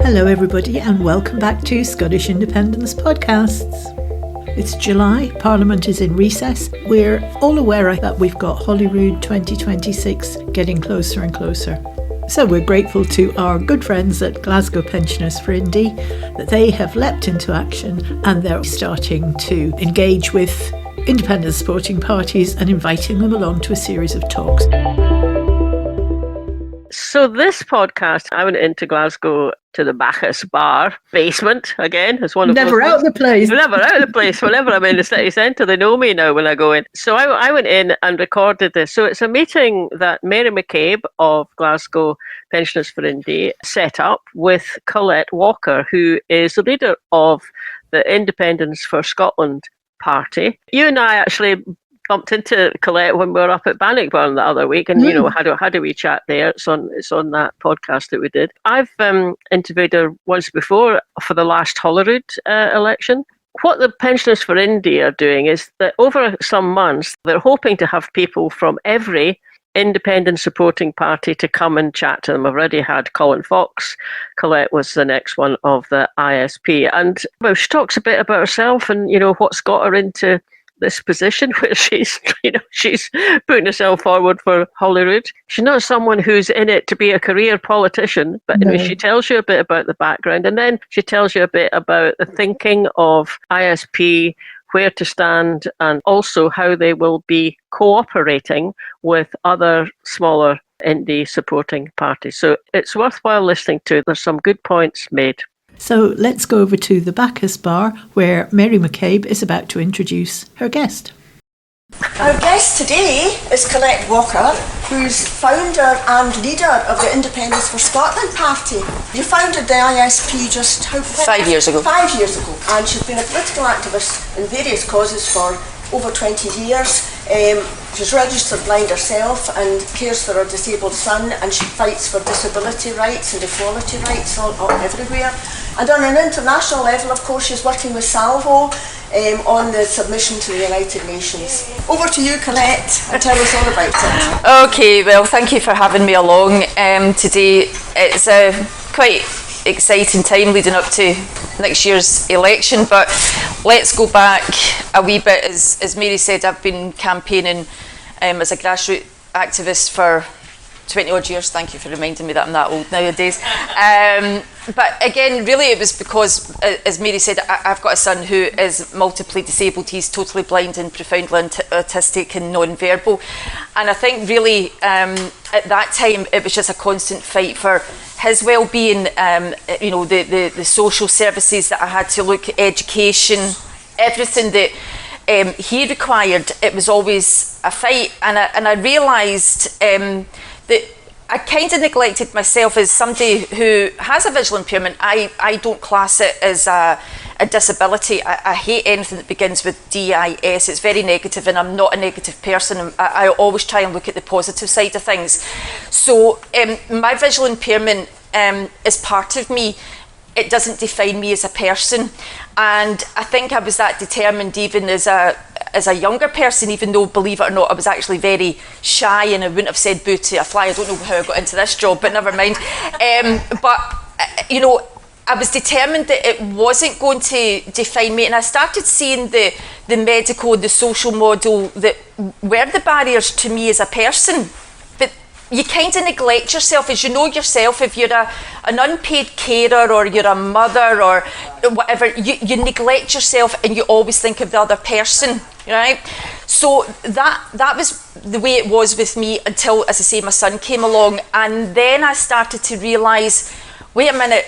Hello everybody and welcome back to Scottish Independence Podcasts. It's July, Parliament is in recess. We're all aware that we've got Holyrood 2026 getting closer and closer. So we're grateful to our good friends at Glasgow Pensioners for Indy that they have leapt into action and they're starting to engage with independent supporting parties and inviting them along to a series of talks. So this podcast, I went into Glasgow to the Bacchus Bar basement again. It's one of Never out of the place. Never out of the place. Whenever I'm in the city centre, they know me now when I go in. So I went in and recorded this. So it's a meeting that Mary McCabe of Glasgow Pensioners for Indy set up with Colette Walker, who is the leader of the Independence for Scotland party. You and I actually bumped into Colette when we were up at Bannockburn the other week, and how do we chat there? It's on that podcast that we did. I've interviewed her once before for the last Holyrood election. What the Pensioners for Indy are doing is that over some months they're hoping to have people from every independent supporting party to come and chat to them. I've already had Colin Fox. Colette was the next one of the ISP, and she talks a bit about herself and what's got her into this position where she's putting herself forward for Holyrood. She's not someone who's in it to be a career politician, but she tells you a bit about the background, and then she tells you a bit about the thinking of ISP, where to stand, and also how they will be cooperating with other smaller indie supporting parties. So it's worthwhile listening to. There's some good points made. So let's go over to the Bacchus Bar where Mary McCabe is about to introduce her guest. Our guest today is Colette Walker, who's founder and leader of the Independence for Scotland party. You founded the ISP just 5 years ago. 5 years ago, and she's been a political activist in various causes for over 20 years. She's registered blind herself and cares for her disabled son, and she fights for disability rights and equality rights all everywhere. And on an international level, of course, she's working with Salvo on the submission to the United Nations. Over to you, Colette, and tell us all about it. Okay, well, thank you for having me along today. It's a quite exciting time leading up to next year's election, but let's go back a wee bit. As Mary said, I've been campaigning as a grassroots activist for 20 odd years. Thank you for reminding me that I'm that old nowadays. But again, really it was because, as Mary said, I've got a son who is multiply disabled. He's totally blind and profoundly autistic and non-verbal. And I think really at that time it was just a constant fight for his well-being, the social services that I had to look at, education, everything that he required. It was always a fight, and I realised that I kind of neglected myself as somebody who has a visual impairment. I don't class it as a disability. I hate anything that begins with DIS. It's very negative, and I'm not a negative person. I always try and look at the positive side of things. So my visual impairment is part of me. It doesn't define me as a person, and I think I was that determined even as a younger person, even though, believe it or not, I was actually very shy and I wouldn't have said boo to a fly. I don't know how I got into this job, but never mind. I was determined that it wasn't going to define me, and I started seeing the medical, the social model that were the barriers to me as a person. But you kind of neglect yourself, as you know yourself. If you're an unpaid carer or you're a mother or whatever, you neglect yourself and you always think of the other person, right? So that was the way it was with me until, as I say, my son came along, and then I started to realise, wait a minute,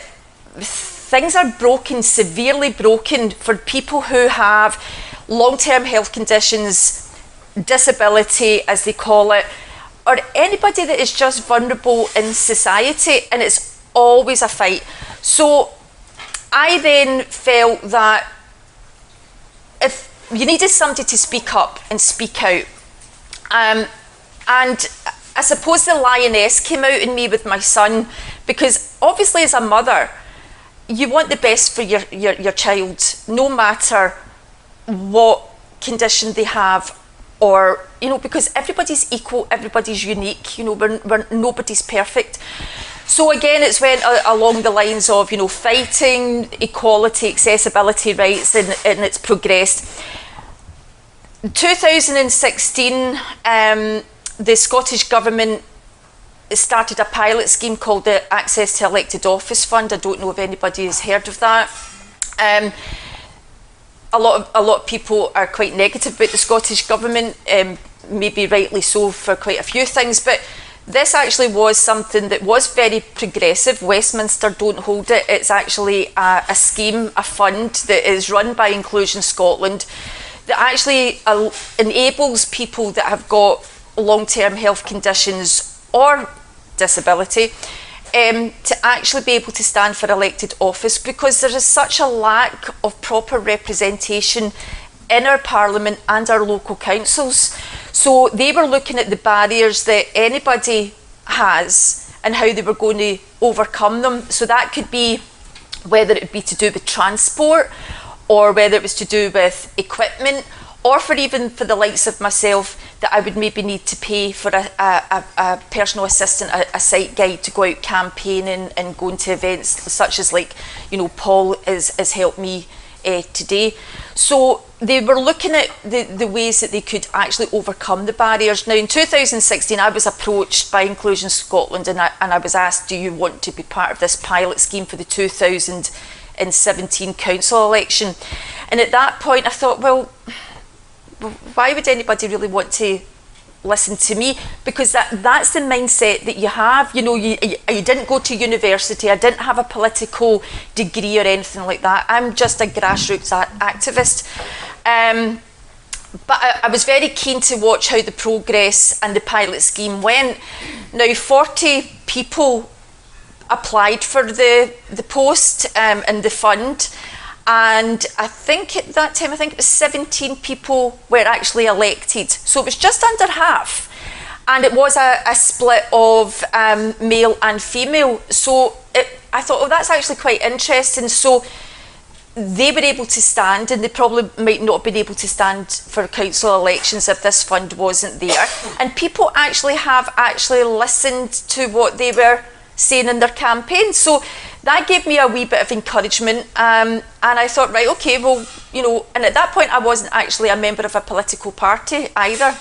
things are broken, severely broken for people who have long-term health conditions, disability as they call it, or anybody that is just vulnerable in society, and it's always a fight. So I then felt that if you needed somebody to speak up and speak out, and I suppose the lioness came out in me with my son, because obviously as a mother, you want the best for your child, no matter what condition they have, or because everybody's equal, everybody's unique, we're nobody's perfect. So again, it's went along the lines of, you know, fighting equality, accessibility rights, and it's progressed. In 2016, the Scottish Government started a pilot scheme called the Access to Elected Office Fund. I don't know if anybody has heard of that. A lot of people are quite negative about the Scottish Government, maybe rightly so for quite a few things, but this actually was something that was very progressive. Westminster don't hold it. It's actually a scheme, a fund that is run by Inclusion Scotland that actually enables people that have got long-term health conditions or disability to actually be able to stand for elected office, because there is such a lack of proper representation in our Parliament and our local councils. So they were looking at the barriers that anybody has and how they were going to overcome them. So that could be whether it be to do with transport, or whether it was to do with equipment, or for even for the likes of myself, that I would maybe need to pay for a personal assistant, a sight guide to go out campaigning and going to events such as, like, you know, Paul has helped me today. So they were looking at the ways that they could actually overcome the barriers. Now, in 2016, I was approached by Inclusion Scotland, and I was asked, do you want to be part of this pilot scheme for the 2017 council election? And at that point, I thought, well, why would anybody really want to listen to me? Because that's the mindset that you have. You know, you didn't go to university. I didn't have a political degree or anything like that. I'm just a grassroots activist. But I was very keen to watch how the progress and the pilot scheme went. Now, 40 people applied for the post and the fund. And I think at that time, it was 17 people were actually elected. So it was just under half. And it was a split of male and female. So I thought, oh, that's actually quite interesting. So they were able to stand, and they probably might not have been able to stand for council elections if this fund wasn't there. And people have listened to what they were saying in their campaign. So that gave me a wee bit of encouragement, and I thought, right, okay, well, you know, and at that point I wasn't actually a member of a political party either.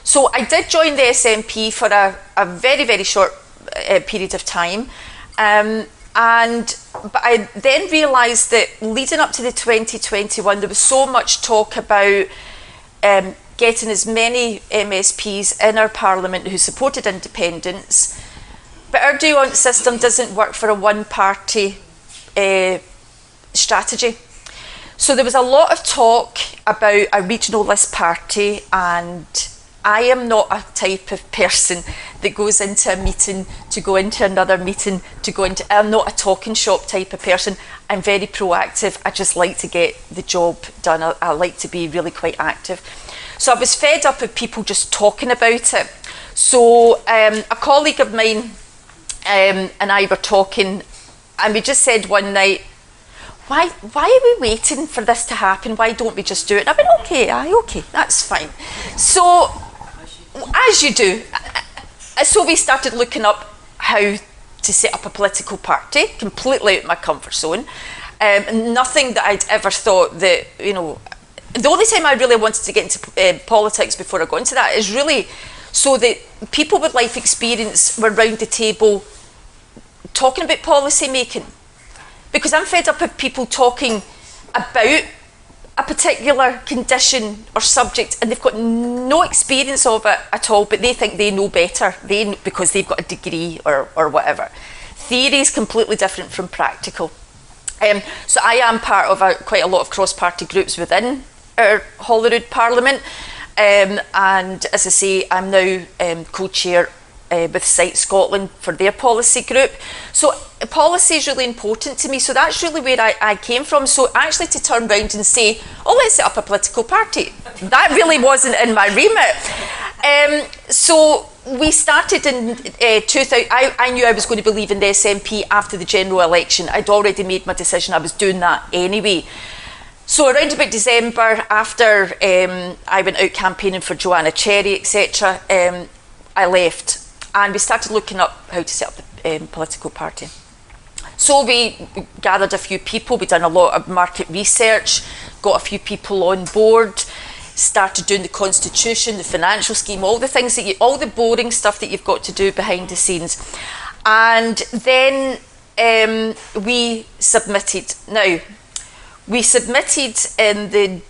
So I did join the SNP for a very, very short period of time, but I then realised that leading up to the 2021, there was so much talk about getting as many MSPs in our Parliament who supported independence. But our do-want system doesn't work for a one-party strategy. So there was a lot of talk about a regional list party, and I am not a type of person that goes into a meeting to go into another meeting to go into. I'm not a talking shop type of person. I'm very proactive. I just like to get the job done. I like to be really quite active. So I was fed up of people just talking about it. So a colleague of mine and I were talking, and we just said one night, why are we waiting for this to happen? Why don't we just do it? And I went, okay, that's fine. So, as you do, so we started looking up how to set up a political party, completely out of my comfort zone. Nothing that I'd ever thought that, you know, the only time I really wanted to get into politics before I got into that is really so that people with life experience were round the table talking about policy making, because I'm fed up of people talking about a particular condition or subject and they've got no experience of it at all, but they think they know better because they've got a degree or whatever. Theory is completely different from practical. So I am part of quite a lot of cross-party groups within our Holyrood Parliament, and as I say, I'm now co-chair with Sight Scotland for their policy group. So policy is really important to me, so that's really where I came from. So actually to turn round and say, oh, let's set up a political party, that really wasn't in my remit. So we started in 2000. I knew I was going to be leaving the SNP after the general election. I'd already made my decision, I was doing that anyway. So around about December, after I went out campaigning for Joanna Cherry, etc., I left. And we started looking up how to set up political party. So we gathered a few people, we done a lot of market research, got a few people on board, started doing the constitution, the financial scheme, all the things that all the boring stuff that you've got to do behind the scenes. And then we submitted. Now, we submitted in the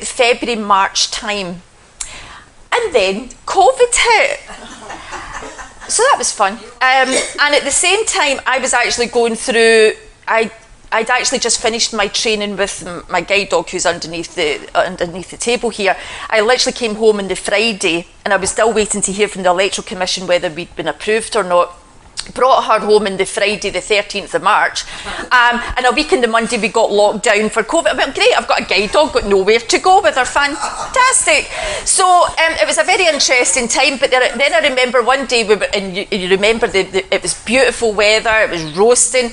February, March time. And then COVID hit. So that was fun. And at the same time, I was actually going through, I'd actually just finished my training with my guide dog, who's underneath the table here. I literally came home on the Friday, and I was still waiting to hear from the Electoral Commission whether we'd been approved or not. Brought her home on the Friday, the 13th of March, and a week on the Monday we got locked down for COVID. I went, great, I've got a guide dog, got nowhere to go with her, fantastic. So it was a very interesting time, but then I remember one day, and you remember it was beautiful weather, it was roasting,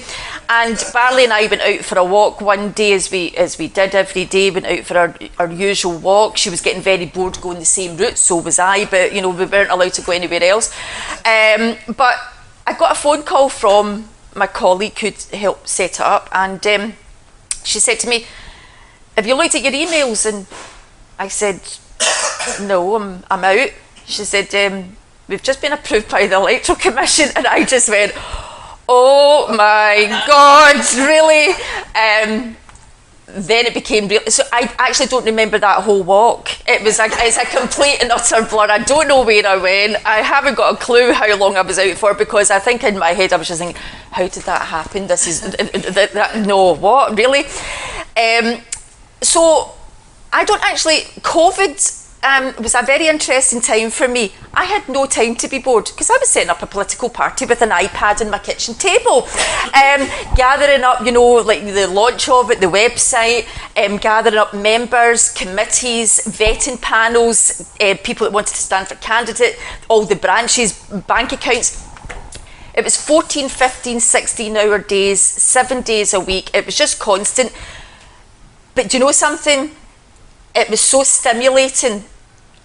and Barley and I went out for a walk one day, as we did every day, went out for our usual walk. She was getting very bored going the same route, so was I, but we weren't allowed to go anywhere else. But I got a phone call from my colleague who'd helped set it up, and she said to me, have you looked at your emails? And I said, no, I'm out. She said, we've just been approved by the Electoral Commission. And I just went, oh my God, really? Then it became real. So I actually don't remember that whole walk. It's a complete and utter blur. I don't know where I went. I haven't got a clue how long I was out for, because I think in my head I was just thinking, how did that happen? This is no, what, really? So I don't actually, COVID was a very interesting time for me. I had no time to be bored, because I was setting up a political party with an iPad on my kitchen table, gathering up, like the launch of it, the website, gathering up members, committees, vetting panels, people that wanted to stand for candidate, all the branches, bank accounts. It was 14, 15, 16-hour days, 7 days a week. It was just constant. But do you know something? It was so stimulating,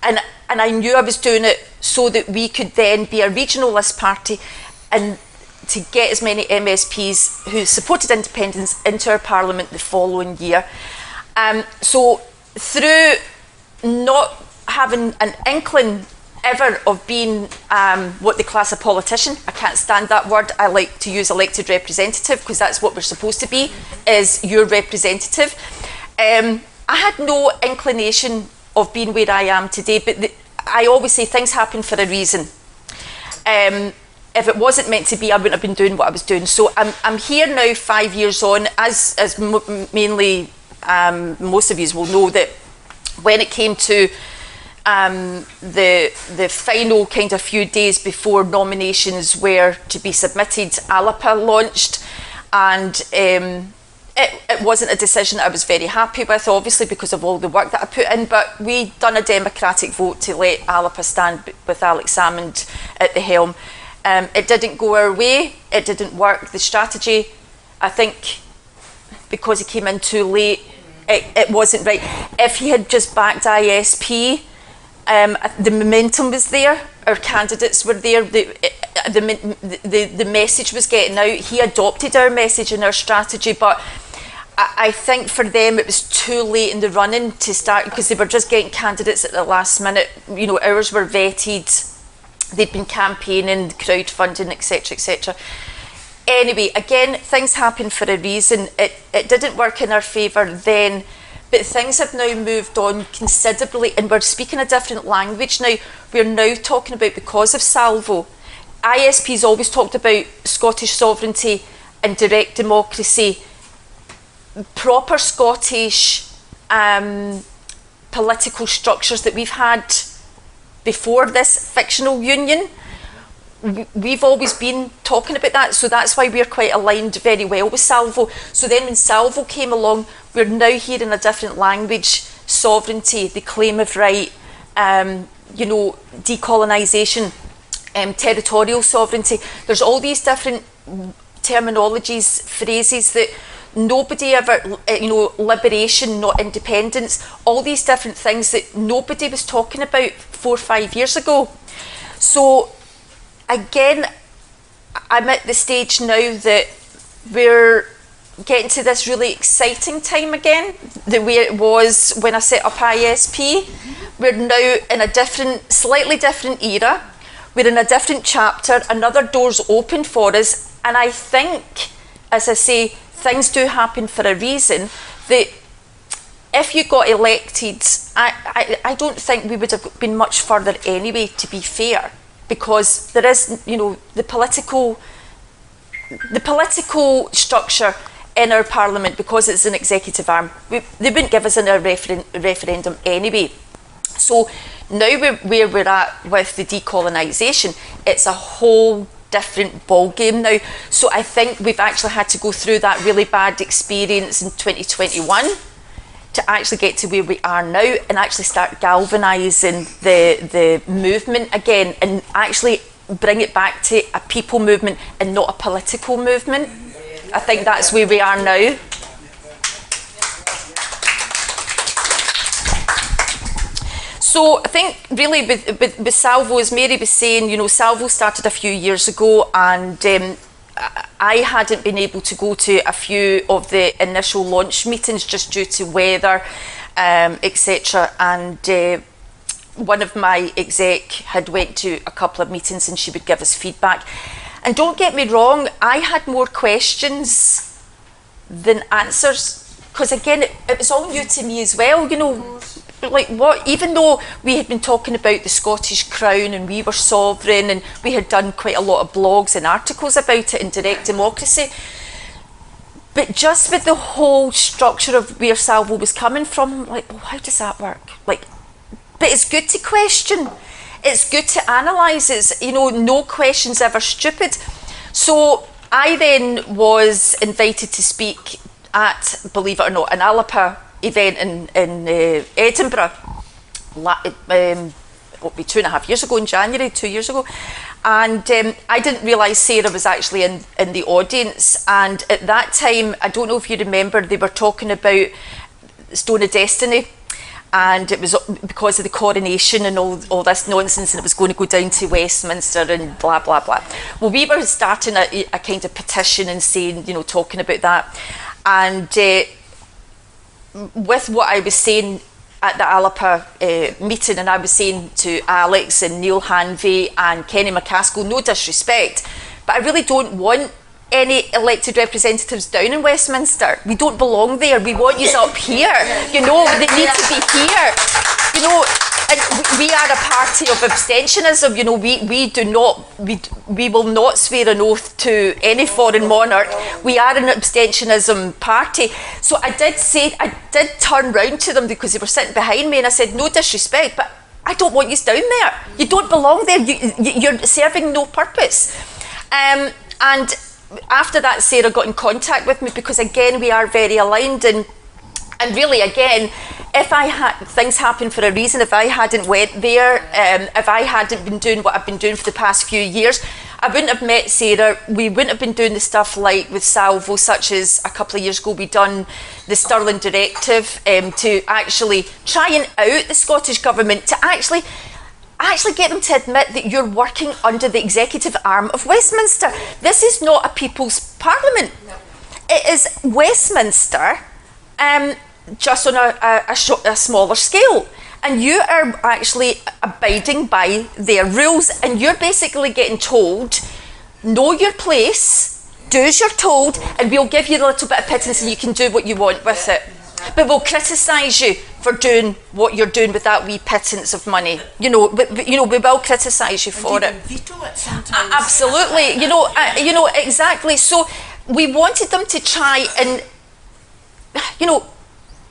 and I knew I was doing it so that we could then be a regional list party and to get as many MSPs who supported independence into our parliament the following year. So through not having an inkling ever of being what they class a politician, I can't stand that word, I like to use elected representative, because that's what we're supposed to be, is your representative. I had no inclination of being where I am today, but I always say things happen for a reason. If it wasn't meant to be, I wouldn't have been doing what I was doing. So I'm here now 5 years on, as mainly most of you will know, that when it came to the final kind of few days before nominations were to be submitted, ALAPA launched, and it wasn't a decision that I was very happy with, obviously, because of all the work that I put in, but we done a democratic vote to let ALAPA stand with Alex Salmond at the helm. It didn't go our way, it didn't work. The strategy, I think, because he came in too late, it wasn't right. If he had just backed ISP, the momentum was there, our candidates were there, the message was getting out. He adopted our message and our strategy, but I think for them it was too late in the running to start, because they were just getting candidates at the last minute. Ours were vetted, they'd been campaigning, crowdfunding, etc, etc. Anyway, again, things happen for a reason. It didn't work in our favour then, but things have now moved on considerably, and we're speaking a different language now. We're now talking about, because of Salvo, ISP's always talked about Scottish sovereignty and direct democracy. Proper Scottish political structures that we've had before this fictional union, we've always been talking about that, so that's why we're quite aligned very well with Salvo. So then when Salvo came along, we're now hearing a different language: sovereignty, the claim of right, decolonisation, territorial sovereignty. There's all these different terminologies, phrases that nobody ever, liberation, not independence, all these different things that nobody was talking about 4 or 5 years ago. So again, I'm at the stage now that we're getting to this really exciting time again, the way it was when I set up ISP. We're now in a slightly different era. We're in a different chapter. Another door's open for us. And I think, as I say, things do happen for a reason. That if you got elected, I don't think we would have been much further anyway, to be fair, because there is, the political structure in our parliament, because it's an executive arm. They wouldn't give us a referendum anyway. So now where we're at with the decolonisation, it's a whole different ball game now. So I think we've actually had to go through that really bad experience in 2021 to actually get to where we are now and actually start galvanising the movement again and actually bring it back to a people movement and not a political movement. I think that's where we are now. So I think really with Salvo, as Mary was saying, Salvo started a few years ago, and I hadn't been able to go to a few of the initial launch meetings just due to weather, etc. And one of my exec had went to a couple of meetings and she would give us feedback. And don't get me wrong, I had more questions than answers, because again, it was all new to me as well, like what, even though we had been talking about the Scottish Crown and we were sovereign and we had done quite a lot of blogs and articles about it in direct democracy, but just with the whole structure of where Salvo was coming from, like, well, how does that work? But it's good to question. It's good to analyse. It's, no question's ever stupid. So I then was invited to speak at, believe it or not, an Alapa event in Edinburgh, what be 2.5 years ago in January, 2 years ago. And I didn't realise Sarah was actually in the audience. And at that time, I don't know if you remember, they were talking about Stone of Destiny. And it was because of the coronation and all this nonsense, and it was going to go down to Westminster and blah, blah, blah. Well, we were starting a kind of petition and saying, talking about that. And with what I was saying at the Alapa meeting, and I was saying to Alex and Neil Hanvey and Kenny McCaskill, no disrespect, but I really don't want any elected representatives down in Westminster. We don't belong there. We want you up here. They need to be here. And we are a party of abstentionism. We will not swear an oath to any foreign monarch. We are an abstentionism party. So I did turn round to them because they were sitting behind me, and I said, no disrespect, but I don't want you down there. You don't belong there. You're serving no purpose. And after that, Sarah got in contact with me because, again, we are very aligned. And really, again, if I had, things happen for a reason. If I hadn't went there, if I hadn't been doing what I've been doing for the past few years, I wouldn't have met Sarah. We wouldn't have been doing the stuff like with Salvo, such as a couple of years ago we done the Stirling Directive to actually try and out the Scottish Government, to actually get them to admit that you're working under the executive arm of Westminster. This is not a people's parliament. No. It is Westminster, just on a smaller scale. And you are actually abiding by their rules, and you're basically getting told, know your place, do as you're told, and we'll give you a little bit of pittance and you can do what you want with it. But we'll criticise you for doing what you're doing with that wee pittance of money. We will criticise you for it. Veto it sometimes. Absolutely. Exactly. So we wanted them to try and,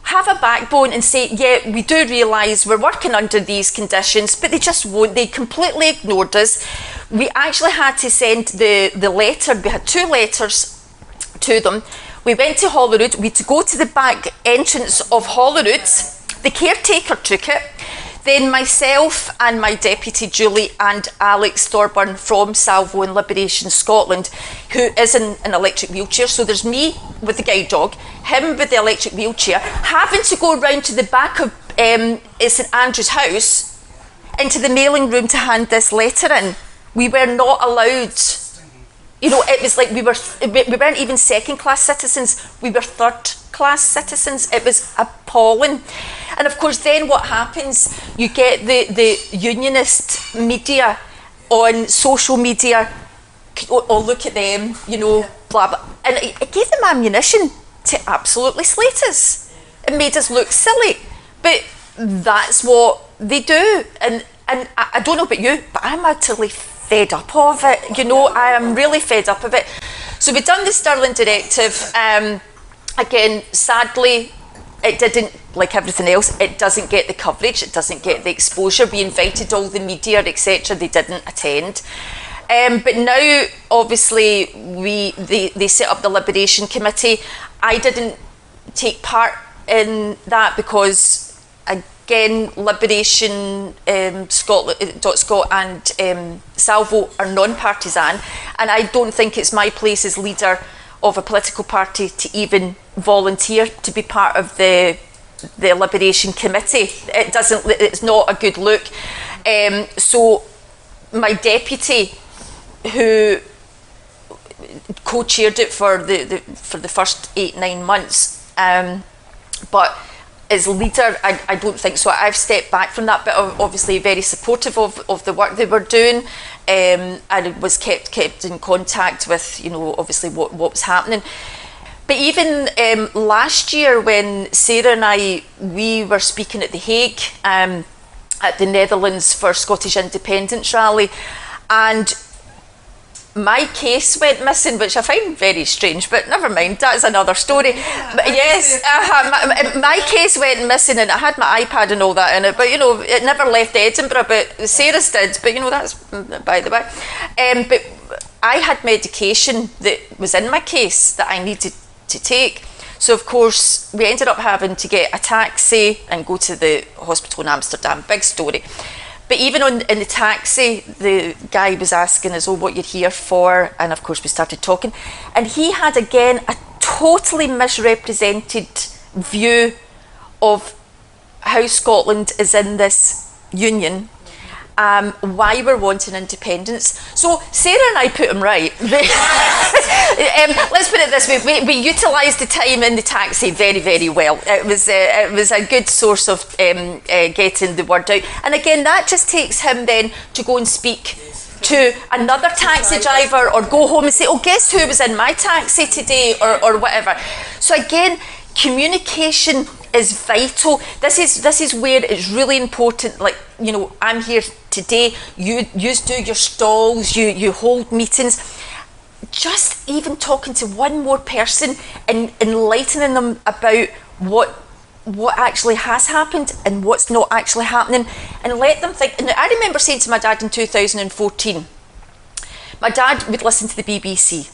have a backbone and say, yeah, we do realise we're working under these conditions, but they just won't. They completely ignored us. We actually had to send the letter. We had 2 letters to them. We went to Holyrood. We had to go to the back entrance of Holyrood. The caretaker took it. Then myself and my deputy Julie and Alex Thorburn from Salvo and Liberation Scotland, who is in an electric wheelchair. So there's me with the guide dog, him with the electric wheelchair, having to go round to the back of St Andrew's House into the mailing room to hand this letter in. we were not allowed. You know, it was like we weren't even second-class citizens, we were third-class citizens. It was appalling. And of course then what happens, you get the unionist media on social media, oh look at them, you know, blah blah, and it gave them ammunition to absolutely slate us. It made us look silly, but that's what they do. And I don't know about you, but I'm utterly fed up of it. You know, I am really fed up of it. So we've done the Stirling Directive. Again, sadly, it didn't, like everything else, it doesn't get the coverage, it doesn't get the exposure. We invited all the media, etc. They didn't attend. But now, obviously, they set up the Liberation Committee. I didn't take part in that because, again, Liberation, Scott and Salvo are non-partisan, and I don't think it's my place as leader of a political party to even volunteer to be part of the Liberation Committee. It's not a good look. So my deputy, who co-chaired it for the first 8-9 months, but as leader, I don't think so. I've stepped back from that, but obviously very supportive of the work they were doing, and was kept in contact with, you know, obviously what was happening. But even last year, when Sarah and we were speaking at The Hague, at the Netherlands for Scottish Independence Rally, and my case went missing, which I find very strange, but never mind, that's another story. But yes, my case went missing, and I had my iPad and all that in it, but you know, it never left Edinburgh, but Sarah's did, but you know, that's by the way. But I had medication that was in my case that I needed to take. So of course, we ended up having to get a taxi and go to the hospital in Amsterdam, big story. But even in the taxi, the guy was asking us, oh, what you're here for? And of course we started talking. And he had, again, a totally misrepresented view of how Scotland is in this union, why we're wanting independence. So Sarah and I put him right. Let's put it this way, we utilised the time in the taxi very, very well. It was a good source of getting the word out. And again, that just takes him then to go and speak to another taxi driver, or go home and say, oh, guess who was in my taxi today, or whatever. So again, communication is vital. This is where it's really important. Like, you know, I'm here today, you do your stalls, you hold meetings. Just even talking to one more person and enlightening them about what actually has happened and what's not actually happening, and let them think. And I remember saying to my dad in 2014, my dad would listen to the BBC,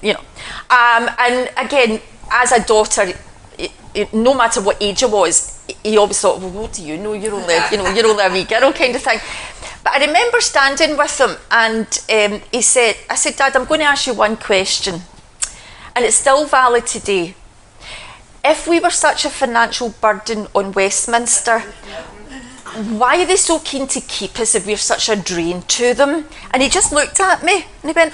you know, and again, as a daughter, no matter what age I was, he always thought, well, what do you know? You're only a wee girl, kind of thing. But I remember standing with him, and I said, Dad, I'm going to ask you one question, and it's still valid today. If we were such a financial burden on Westminster, why are they so keen to keep us if we're such a drain to them? And he just looked at me and he went,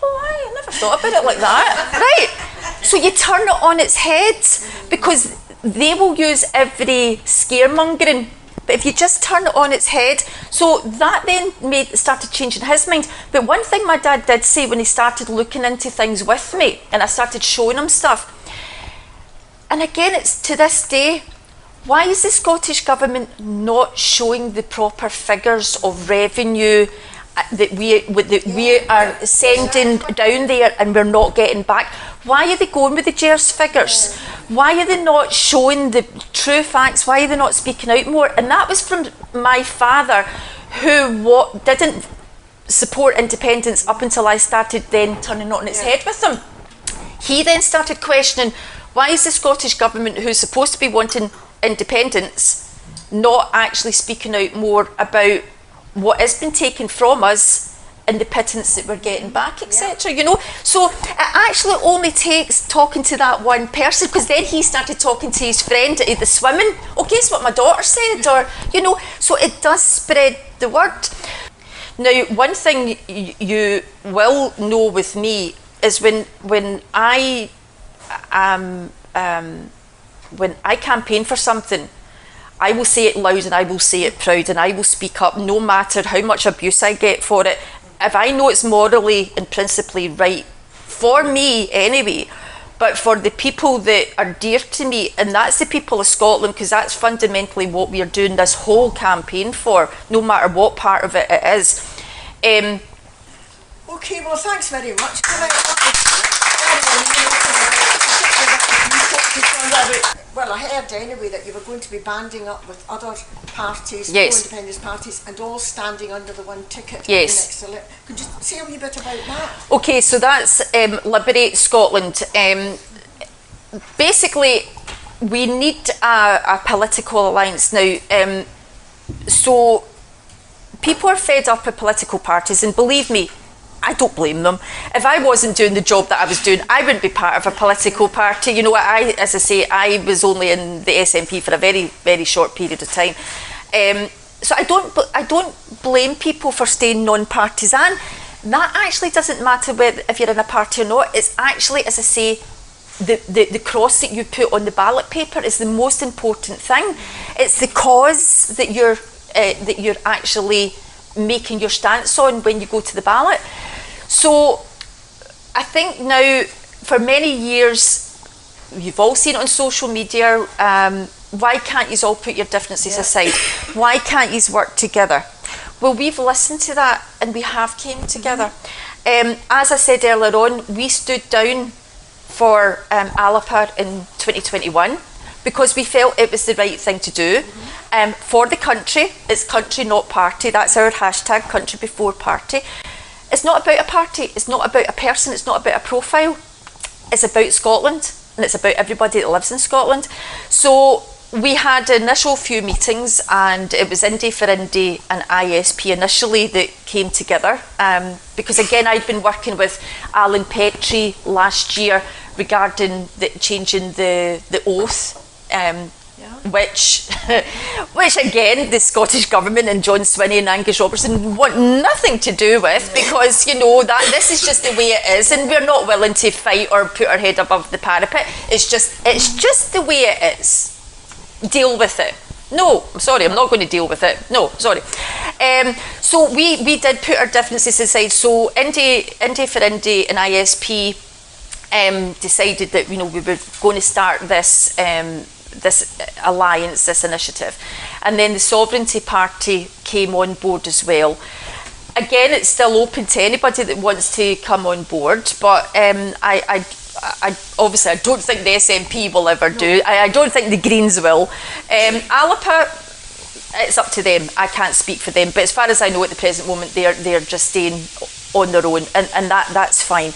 oh, I never thought about it like that. Right. So you turn it on its head, because they will use every scaremongering. But if you just turn it on its head, so that then started changing his mind. But one thing my dad did say when he started looking into things with me, and I started showing him stuff, and again, it's to this day, why is the Scottish Government not showing the proper figures of revenue that we are sending down there and we're not getting back? Why are they going with the GERS figures? Why are they not showing the true facts? Why are they not speaking out more? And that was from my father, who didn't support independence up until I started then turning it on its head with him. He then started questioning, why is the Scottish Government, who's supposed to be wanting independence, not actually speaking out more about what has been taken from us and the pittance that we're getting back, etc. You know, so it actually only takes talking to that one person, because then he started talking to his friend at the swimming. Oh, guess what my daughter said? Or, you know, so it does spread the word. Now, one thing you will know with me is when I campaign for something, I will say it loud and I will say it proud and I will speak up no matter how much abuse I get for it. If I know it's morally and principally right, for me anyway, but for the people that are dear to me, and that's the people of Scotland, because that's fundamentally what we are doing this whole campaign for, no matter what part of it is. Okay, well, thanks very much. Well, I heard anyway that you were going to be banding up with other parties, pro-independence parties, and all standing under the one ticket. Yes. Could you say a wee bit about that? Okay, so that's Liberate Scotland. Basically, we need a political alliance now. So people are fed up with political parties, and believe me, I don't blame them. If I wasn't doing the job that I was doing, I wouldn't be part of a political party. You know, as I say, I was only in the SNP for a very, very short period of time. So I don't blame people for staying non-partisan. That actually doesn't matter whether if you're in a party or not. It's actually, as I say, the cross that you put on the ballot paper is the most important thing. It's the cause that you're actually making your stance on when you go to the ballot. So I think now, for many years, you've all seen it on social media, why can't you all put your differences aside? Why can't you work together? Well, we've listened to that and we have came together. As I said earlier on, we stood down for Alipar in 2021 because we felt it was the right thing to do. For the country, it's country not party, that's our hashtag, country before party. It's not about a party, it's not about a person, it's not about a profile, it's about Scotland and it's about everybody that lives in Scotland. So we had initial few meetings and it was Indy for Indy and ISP initially that came together because again I'd been working with Alan Petrie last year regarding changing the oath. Which again the Scottish Government and John Swinney and Angus Robertson want nothing to do with because you know that this is just the way it is and we're not willing to fight or put our head above the parapet. It's just the way it is. Deal with it. No, I'm sorry, I'm not going to deal with it. No, sorry. So we did put our differences aside. So Indy for Indy and ISP decided that we were going to start this alliance, this initiative, and then the Sovereignty Party came on board as well. Again, it's still open to anybody that wants to come on board, but I obviously I don't think the SNP will ever do. I don't think the Greens will. Alipar, it's up to them. I can't speak for them, but as far as I know at the present moment, they're just staying on their own, and that's fine.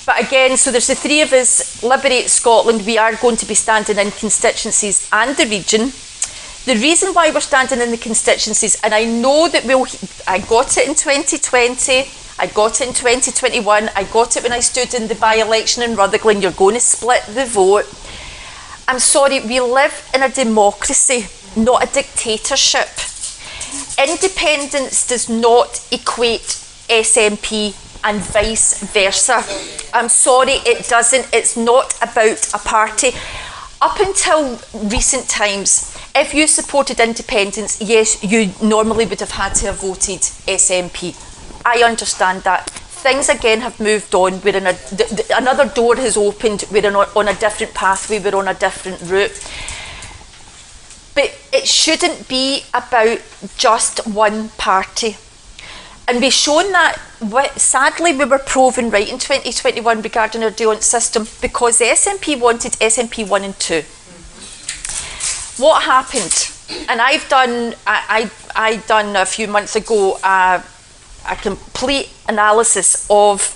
But again, so there's the three of us, Liberate Scotland. We are going to be standing in constituencies and the region. The reason why we're standing in the constituencies, and I know that I got it in 2020, I got it in 2021, I got it when I stood in the by-election in Rutherglen. You're going to split the vote. I'm sorry, we live in a democracy, not a dictatorship. Independence does not equate SNP and vice versa. I'm sorry, it doesn't. It's not about a party. Up until recent times, if you supported independence, yes, you normally would have had to have voted SNP. I understand that. Things again have moved on. We're in another door has opened. We're on a different pathway. We're on a different route. But it shouldn't be about just one party. And we've shown that, sadly, we were proven right in 2021 regarding our dual system because the SNP wanted SNP 1 and 2. What happened? And I've done a few months ago a complete analysis of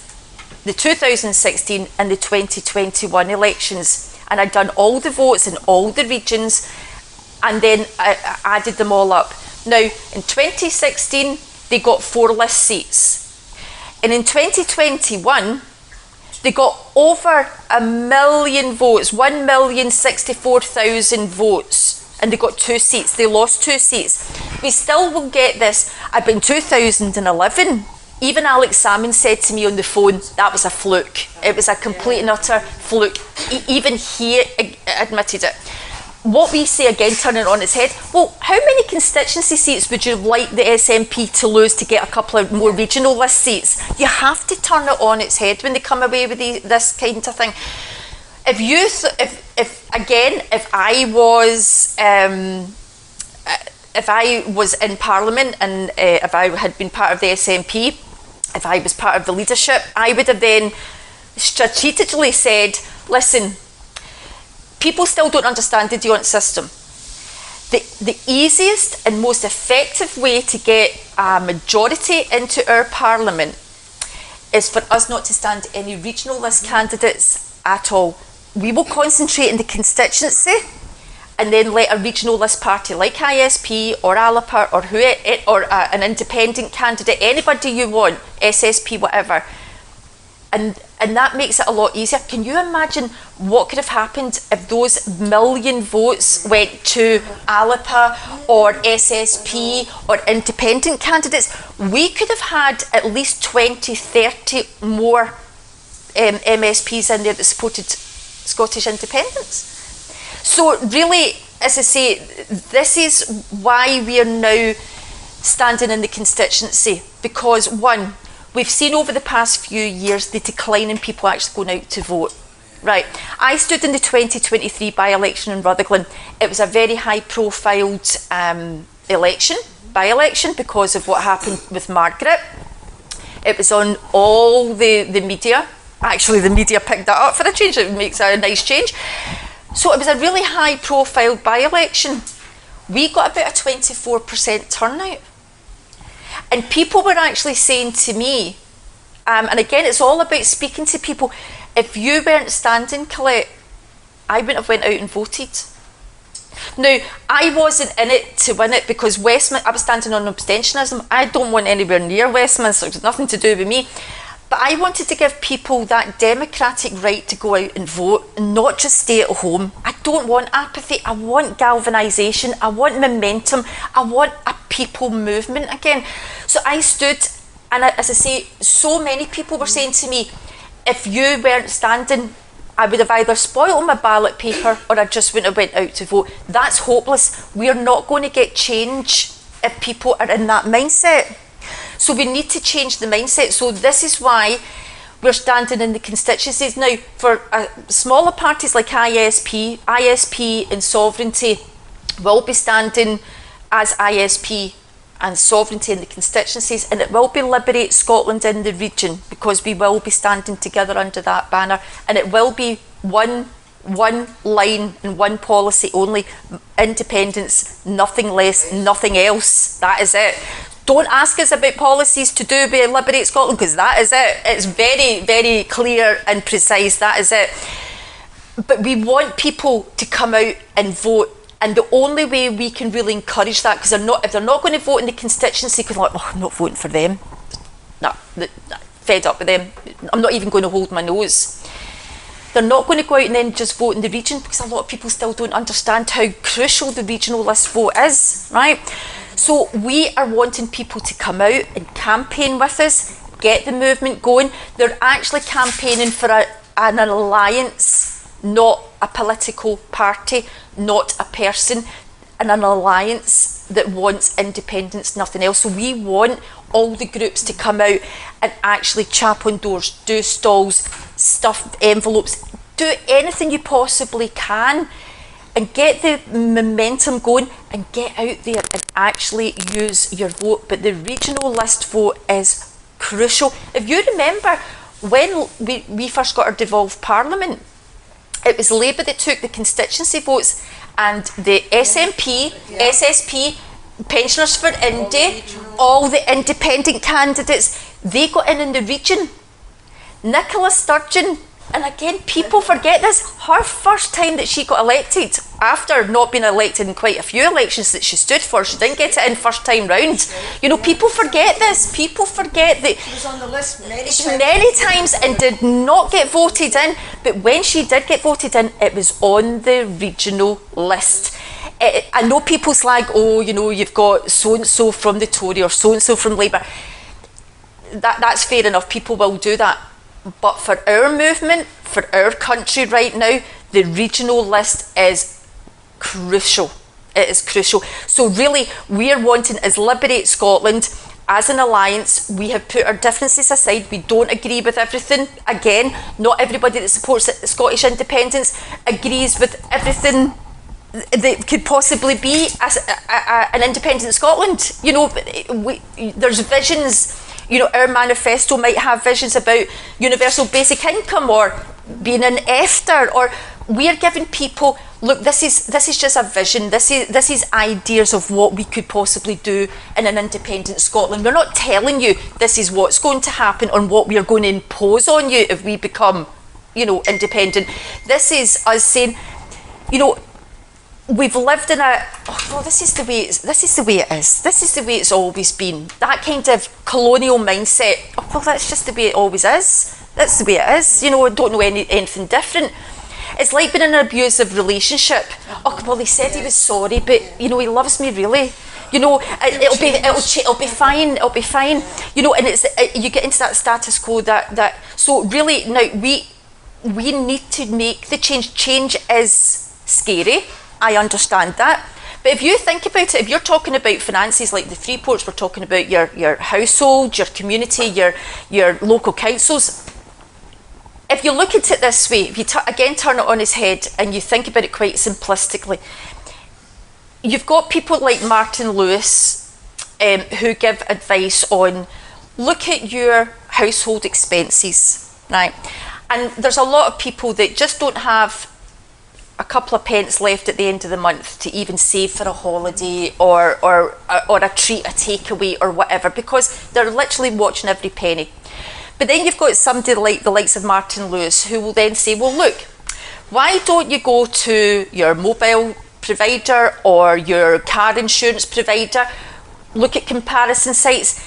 the 2016 and the 2021 elections, and I'd done all the votes in all the regions, and then I added them all up. Now, in 2016, they got 4 list seats. And in 2021, they got over 1 million votes, 1,064,000 votes, and they got 2 seats. They lost 2 seats. We still will get this. But in 2011, even Alex Salmon said to me on the phone, that was a fluke. It was a complete and utter fluke. Even he admitted it. What we say again, turning it on its head, well, how many constituency seats would you like the SNP to lose to get a couple of more regional list seats? You have to turn it on its head when they come away with this kind of thing. If I was in Parliament and if I had been part of the SNP, if I was part of the leadership, I would have then strategically said, listen, people still don't understand the deontment system. The easiest and most effective way to get a majority into our Parliament is for us not to stand any regional list candidates at all. We will concentrate in the constituency and then let a regional list party like ISP or ALAPA or an independent candidate, anybody you want, SSP, whatever, and that makes it a lot easier. Can you imagine what could have happened if those million votes went to ALAPA or SSP or independent candidates? We could have had at least 20, 30 more MSPs in there that supported Scottish independence. So really, as I say, this is why we are now standing in the constituency, because one, we've seen over the past few years the decline in people actually going out to vote. Right, I stood in the 2023 by-election in Rutherglen. It was a very high-profiled by-election because of what happened with Margaret. It was on all the media. Actually, the media picked that up for a change. It makes a nice change. So it was a really high-profile by-election. We got about a 24% turnout. And people were actually saying to me, and again, it's all about speaking to people. If you weren't standing, Colette, I wouldn't have went out and voted. Now, I wasn't in it to win it because Westminster, I was standing on abstentionism. I don't want anywhere near Westminster. It's nothing to do with me. But I wanted to give people that democratic right to go out and vote and not just stay at home. I don't want apathy. I want galvanisation. I want momentum. I want a people movement again. So I stood, and as I say, so many people were saying to me, if you weren't standing, I would have either spoiled my ballot paper or I just wouldn't have went out to vote. That's hopeless. We're not going to get change if people are in that mindset. So we need to change the mindset. So this is why we're standing in the constituencies. Now, for smaller parties like ISP and Sovereignty will be standing as ISP and Sovereignty in the constituencies, and it will be Liberate Scotland in the region, because we will be standing together under that banner, and it will be one line and one policy only: independence, nothing less, nothing else. That is it. Don't ask us about policies to do with Liberate Scotland, because that is it. It's very, very clear and precise. That is it. But we want people to come out and vote. And the only way we can really encourage that, because if they're not going to vote in the constituency, because like, oh, I'm not voting for them. No, fed up with them. I'm not even going to hold my nose. They're not going to go out and then just vote in the region, because a lot of people still don't understand how crucial the regional list vote is, right? So we are wanting people to come out and campaign with us, get the movement going. They're actually campaigning for an alliance, not a political party, not a person, and an alliance that wants independence, nothing else. So we want all the groups to come out and actually chap on doors, do stalls, stuff envelopes, do anything you possibly can, and get the momentum going and get out there and actually use your vote. But the regional list vote is crucial. If you remember, when we first got our devolved parliament, it was Labour that took the constituency votes, and the SNP, SSP, Pensioners for Indy, all the independent candidates, they got in the region. Nicola Sturgeon, and again, people forget this, her first time that she got elected, after not being elected in quite a few elections that she stood for, she didn't get it in first time round. You know, people forget this. People forget that She was on the list many times and did not get voted in. But when she did get voted in, it was on the regional list. I know people's like, oh, you know, you've got so-and-so from the Tory or so-and-so from Labour. That's fair enough, people will do that. But for our movement, for our country right now, the regional list is crucial. It is crucial. So really, we're wanting, as Liberate Scotland, as an alliance, we have put our differences aside. We don't agree with everything. Again, not everybody that supports Scottish independence agrees with everything that could possibly be as an independent Scotland. You know, there's visions. You know, our manifesto might have visions about universal basic income or being an EFTER, or we are giving people, look, this is just a vision. This is ideas of what we could possibly do in an independent Scotland. We're not telling you this is what's going to happen or what we are going to impose on you if we become, you know, independent. This is us saying, you know, we've lived in a, oh, well, this is the way it is. This is the way it's always been. That kind of colonial mindset, oh, well, that's just the way it always is. That's the way it is. You know, I don't know anything different. It's like being in an abusive relationship. Oh, well, he said he was sorry, but, you know, he loves me really. You know, it'll be fine. It'll be fine. You know, and it's you get into that status quo that. So really, now we need to make the change. Change is scary. I understand that. But if you think about it, if you're talking about finances like the Freeports, we're talking about your household, your community, your local councils. If you look at it this way, if you again turn it on its head and you think about it quite simplistically, you've got people like Martin Lewis who give advice on, look at your household expenses, right? And there's a lot of people that just don't have a couple of pence left at the end of the month to even save for a holiday or a treat, a takeaway or whatever, because they're literally watching every penny. But then you've got somebody like the likes of Martin Lewis who will then say, well, look, why don't you go to your mobile provider or your car insurance provider, look at comparison sites.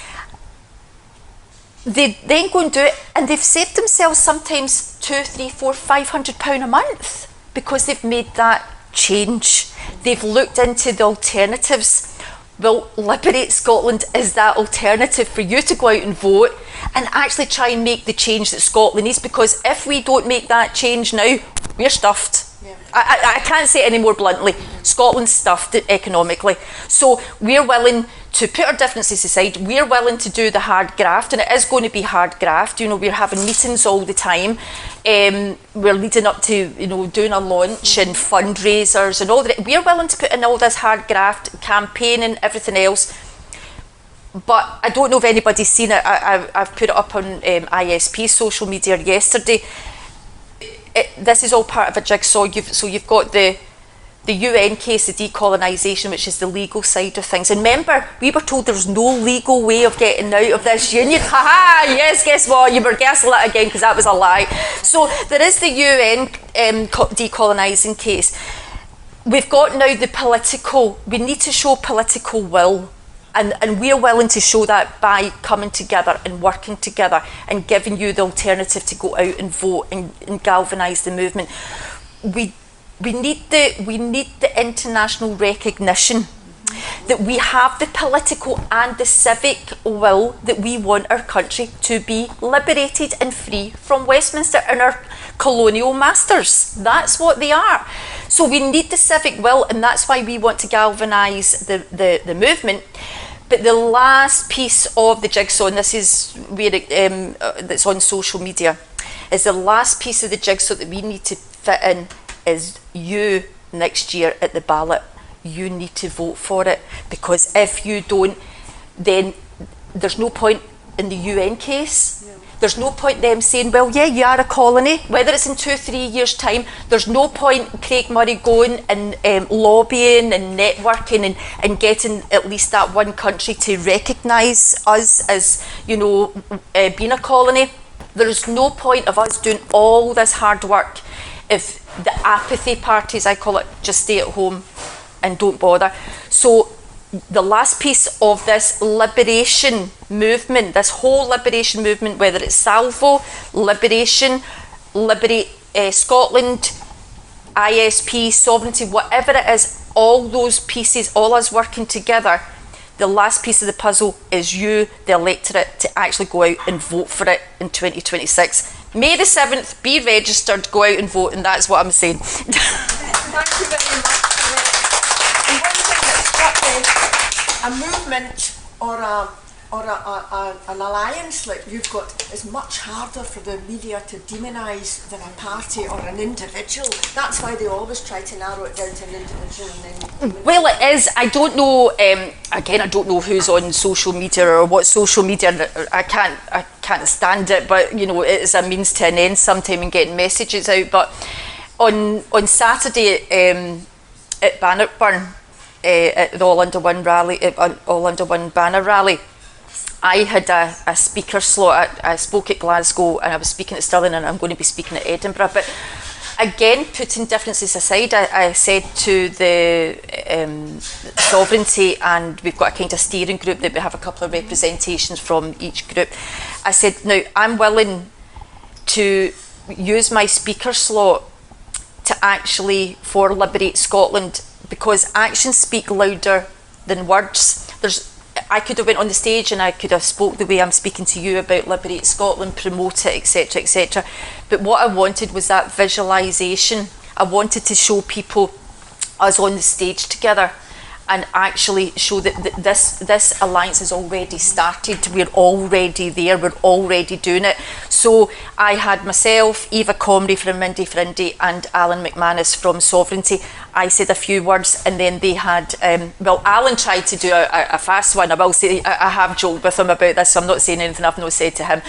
They then go and do it, and they've saved themselves sometimes £200, £300, £400, £500 a month because they've made that change. They've looked into the alternatives. Well, Liberate Scotland is that alternative for you to go out and vote and actually try and make the change that Scotland needs, because if we don't make that change now, we're stuffed. Yeah. I can't say it any more bluntly. Scotland's stuffed economically. So we're willing to put our differences aside. We're willing to do the hard graft, and it is going to be hard graft. You know, we're having meetings all the time. We're leading up to, you know, doing a launch and fundraisers and all that. We're willing to put in all this hard graft, campaigning, everything else. But I don't know if anybody's seen it. I've put it up on ISP social media yesterday. This is all part of a jigsaw. You've got the UN case, the decolonisation, which is the legal side of things. And remember, we were told there's no legal way of getting out of this union. Ha yes, guess what? You were gaslit again, because that was a lie. So there is the UN decolonising case. We've got now the political, we need to show political will. And we're willing to show that by coming together and working together and giving you the alternative to go out and vote and galvanise the movement. We need the international recognition that we have the political and the civic will that we want our country to be liberated and free from Westminster and our colonial masters. That's what they are. So we need the civic will, and that's why we want to galvanise the movement. But the last piece of the jigsaw, and this is where that's on social media, is the last piece of the jigsaw that we need to fit in is you next year at the ballot. You need to vote for it, because if you don't, then there's no point in the UN case. Yeah. There's no point them saying, well, yeah, you are a colony, whether it's in 2 or 3 years' time. There's no point Craig Murray going and lobbying and networking and getting at least that one country to recognise us as, you know, being a colony. There's no point of us doing all this hard work if the apathy parties, I call it, just stay at home and don't bother. So the last piece of this liberation movement, this whole liberation movement, whether it's Salvo, Liberation, Liberate Scotland, ISP, sovereignty, whatever it is, all those pieces, all us working together, the last piece of the puzzle is you, the electorate, to actually go out and vote for it in 2026. May the 7th, be registered, go out and vote, and that's what I'm saying. Thank you very much for that. And one thing that struck me, a movement or an alliance like you've got is much harder for the media to demonise than a party or an individual. That's why they always try to narrow it down to an individual. And then well, it is. I don't know. Again, I don't know who's on social media or what social media. I can't stand it. But you know, it is a means to an end sometimes in getting messages out. But on Saturday at Bannockburn at the All Under One rally, All Under One banner rally, I had a speaker slot. I spoke at Glasgow and I was speaking at Stirling, and I'm going to be speaking at Edinburgh. But again, putting differences aside, I said to the sovereignty, and we've got a kind of steering group that we have a couple of representations from each group. I said, now I'm willing to use my speaker slot to actually for Liberate Scotland, because actions speak louder than words. I could have went on the stage and I could have spoke the way I'm speaking to you about Liberate Scotland, promote it, etc, etc. But what I wanted was that visualisation. I wanted to show people us on the stage together and actually show that this alliance has already started. We're already there, we're already doing it. So I had myself, Eva Comrie from Indy for Indy, and Alan McManus from Sovereignty. I said a few words, and then they had, well, Alan tried to do a fast one. I will say, I have joked with him about this, so I'm not saying anything I've not said to him.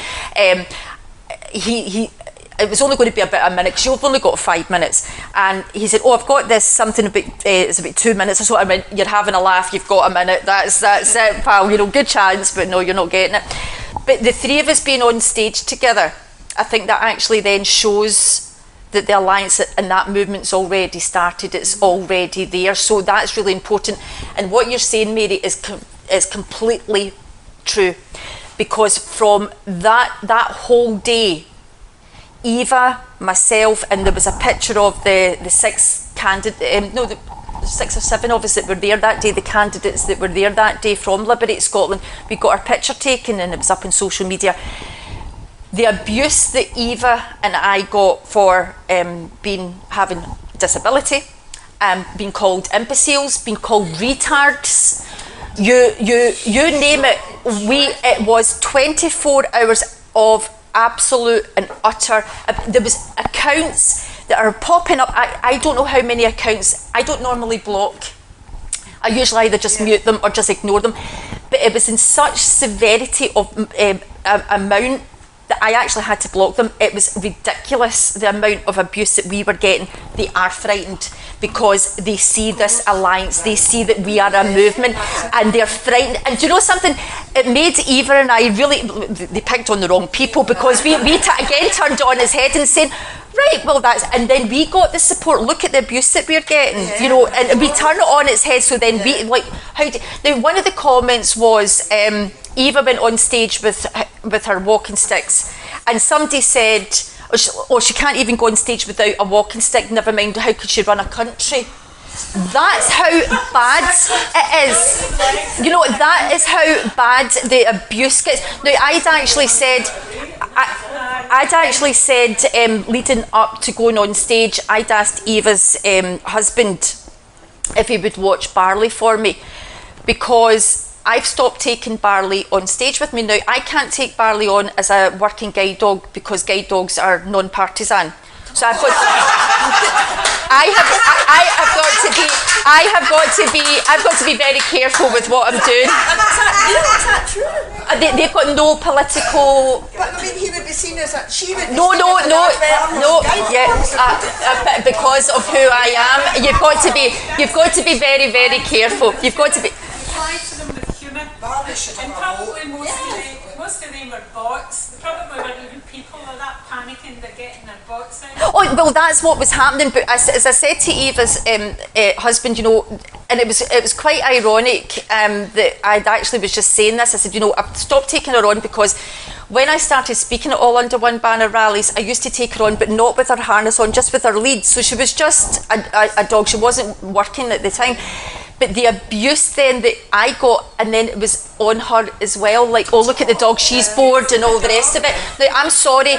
It was only going to be about a minute, because you've only got 5 minutes. And he said, oh, I've got this, something about, it's about 2 minutes or so. I mean, you're having a laugh, you've got a minute, that's it, pal, you know, good chance, but no, you're not getting it. But the three of us being on stage together, I think that actually then shows that the alliance and that movement's already started, it's already there. So that's really important. And what you're saying, Mary, is completely true. Because from that whole day, Eva, myself, and there was a picture of the 6 candidates, the 6 or 7 of us that were there that day, the candidates that were there that day from Liberate Scotland. We got our picture taken and it was up on social media. The abuse that Eva and I got for having disability, being called imbeciles, being called retards, you name it. It was 24 hours of absolute and utter. There was accounts that are popping up. I don't know how many accounts. I don't normally block. I usually either just mute them or just ignore them. But it was in such severity of amount that I actually had to block them. It was ridiculous, the amount of abuse that we were getting. They are frightened because they see this alliance, they see that we are a movement, and they're frightened. And do you know something? It made Eva and I really, they picked on the wrong people, because we again turned it on his head and said, right, well and then we got the support. Look at the abuse that we're getting, you know, and we turn it on its head. So then we, like, now one of the comments was, Eva went on stage with her walking sticks, and somebody said, she can't even go on stage without a walking stick, never mind how could she run a country. That's how bad it is. You know, that is how bad the abuse gets. Now, I'd actually said leading up to going on stage, I'd asked Eva's husband if he would watch Barley for me, because I've stopped taking Barley on stage with me now. I can't take Barley on as a working guide dog because guide dogs are non-partisan. So I've got to be very careful with what I'm doing. Is that true? They've got no political. But I mean, he would be seen as a. She would be No. Yeah. Because of who I am, you've got to be very, very careful. You've got to be. Reply to them with humour, and probably most of them were bots. They probably weren't even people. They're that panicking, they're getting their bots out. Oh well, that's what was happening. But as I said to Eva's husband, you know, and it was quite ironic that I actually was just saying this. I said, you know, I've stopped taking her on because when I started speaking at All Under One banner rallies, I used to take her on, but not with her harness on, just with her lead. So she was just a dog. She wasn't working at the time. But the abuse then that I got, and then it was on her as well, like, oh, look at the dog, she's bored and all the rest of it. Like, I'm sorry,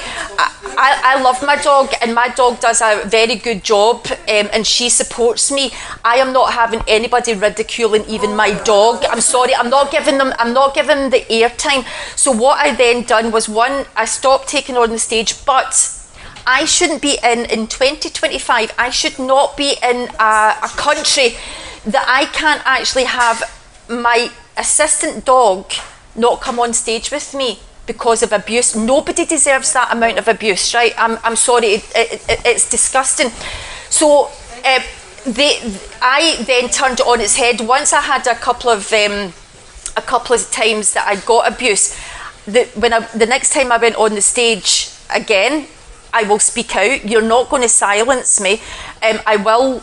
I love my dog, and my dog does a very good job, and she supports me. I am not having anybody ridiculing even my dog. I'm sorry, I'm not giving them the airtime. So what I then done was, one, I stopped taking her on the stage, but I shouldn't be in 2025, I should not be in a country that I can't actually have my assistant dog not come on stage with me because of abuse. Nobody deserves that amount of abuse, right? I'm sorry, it's disgusting. So I then turned it on its head. Once I had a couple of times that I got abuse, the next time I went on the stage again, I will speak out. You're not going to silence me. I will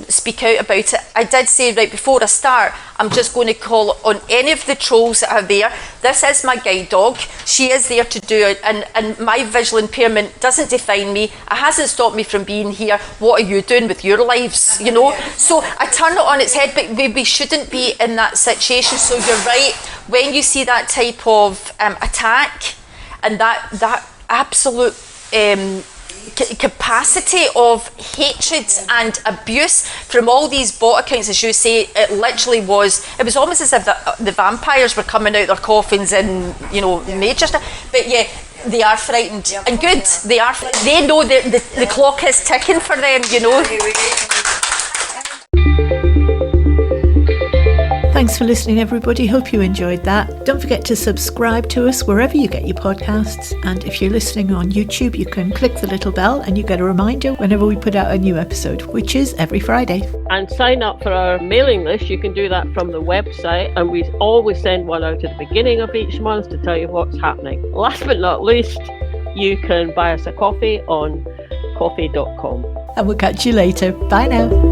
speak out about it. I did say right before I start, I'm just going to call on any of the trolls that are there. This is my guide dog. She is there to do it, and my visual impairment doesn't define me. It hasn't stopped me from being here. What are you doing with your lives? You know. So I turn it on its head, but we shouldn't be in that situation. So you're right. When you see that type of attack and that absolute capacity of hatred and abuse from all these bot accounts, as you say, it was almost as if the vampires were coming out their coffins and, you know, major stuff. But yeah, they are frightened, and good. They know the clock is ticking for them, you know. Thanks for listening, everybody. Hope you enjoyed that. Don't forget to subscribe to us wherever you get your podcasts. And if you're listening on YouTube, you can click the little bell and you get a reminder whenever we put out a new episode, which is every Friday. And sign up for our mailing list. You can do that from the website, and we always send one out at the beginning of each month to tell you what's happening. Last but not least, you can buy us a coffee on coffee.com. And we'll catch you later. Bye now.